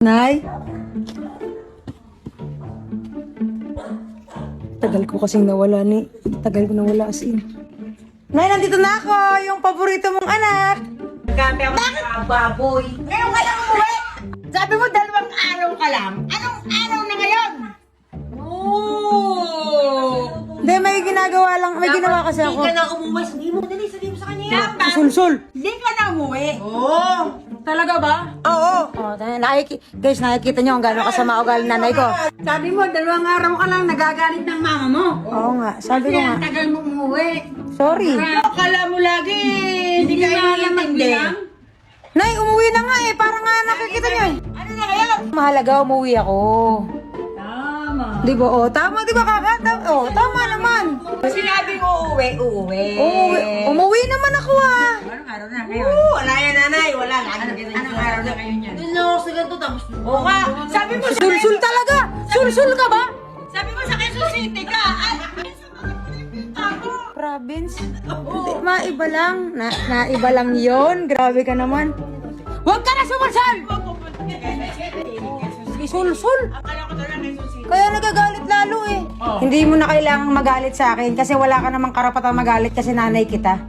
Nay? Tagal ko kasing nawala ni... Tagal ko nawala as in. Nay, nandito na ako! Yung paborito mong anak! Gabi ako ng baboy. Ngayon ka lang umuwi! Sabi mo 2 araw ka lang. Anong araw na ngayon? Hindi, may ginagawa lang. May ginawa kasi ako. Hindi ka na umuwi. Sabihin mo sa kanya yan. Sulsul! Hindi ka na umuwi. Talaga ba? Oo. Oh, guys, nakikita nyo ang gano'ng kasama ugali nanay ko. Sabi mo 2 araw ka lang nagagalit ng mama mo. Oo nga, sabi ko nga. Tagal mo umuwi. Sorry. Akala mo lagi. Hindi ka iniintindi. Nay, umuwi na nga eh. Parang nga nakikita nyo eh. Ano na ngayon? Mahalaga, umuwi ako. Tama. Di ba? Oh, tama, di ba kaka? Oh, tama naman. Sinabing uuwi. Umuwi naman ako ah. Anong araw na ngayon? Wala yan, nanay. Wala. Anong araw na ngayon yan? Doon na ako sa ganito tapos. Oo ka. Sabi mo sa Sulsul talaga. Sulsul ka ba? Sabi mo sa Quezon City ka. Ay, Province? Hindi, maiba lang. Naiba lang yon. Grabe ka naman. Huwag ka na sumalsal! Isulsul. akala ko talaga Quezon City. Kaya nagagalit lalo eh. Hindi mo na kailangang magalit sa akin kasi wala ka namang karapatang magalit kasi nanay kita.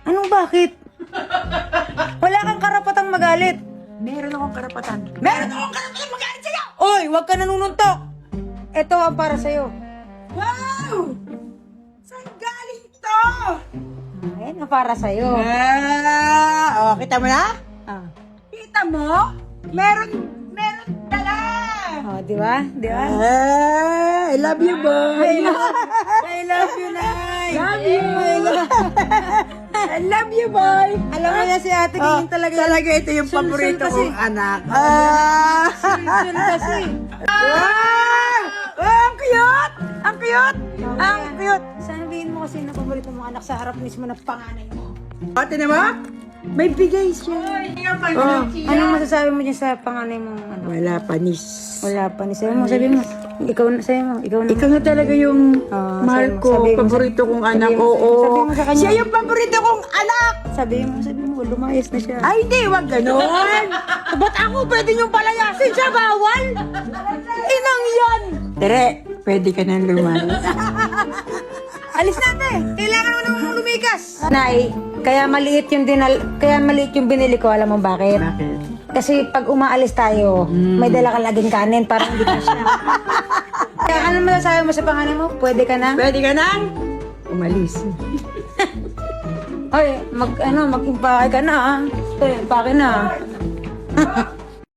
Anong bakit? Wala kang karapatang magalit. Meron akong karapatan. Meron akong karapatang magalit sa'yo! Oy, huwag ka nanununtok! Ito ang para sa'yo. Wow! Saan galing to? Ayan ang para sa'yo. Kita mo na? Ah. Kita mo? Meron dala. Oh, di ba? Di ba? I love you, boy. I love you, Nay. Love you. I love you, boy. Alam mo na si Ate King talaga. Talaga ito yung Sulsul paborito kasi. kong anak. Sulsul kasi. Wow! Ang cute! Ang cute! Ang cute! Sabihin mo kasi na paborito mong anak sa harap mismo ng panganay mo. Ate na ba? May bigay siya. Anong masasabi mo dyan sa panganay mong ano? Wala panis. Wala pa ni sabi mo. Ikaw na. Ikaw na talaga yung sabi mahal mo, ko, sabi mo, paborito kong sabi anak. mo, Oo. sabi mo sa kanya. Siya yung paborito kong anak! Sabi mo, lumayas na siya. Ay, hindi, wag ganon. Ba't ako pwede niyong palayasin siya? Bawal? Inang yan! Tere, pwede ka nang lumayas. Alis natin! Kailangan mo nang lumikas! Nay, kaya maliit yung binili ko, alam mo bakit? Bakit? Kasi pag umaalis tayo, may dala ka laging kanin para hindi ka siya. Kaya ano masasabi mo sa panganay mo? Pwede ka na? Pwede ka nang umalis. Hoy, mag-impake ka na ah. Impake na ah.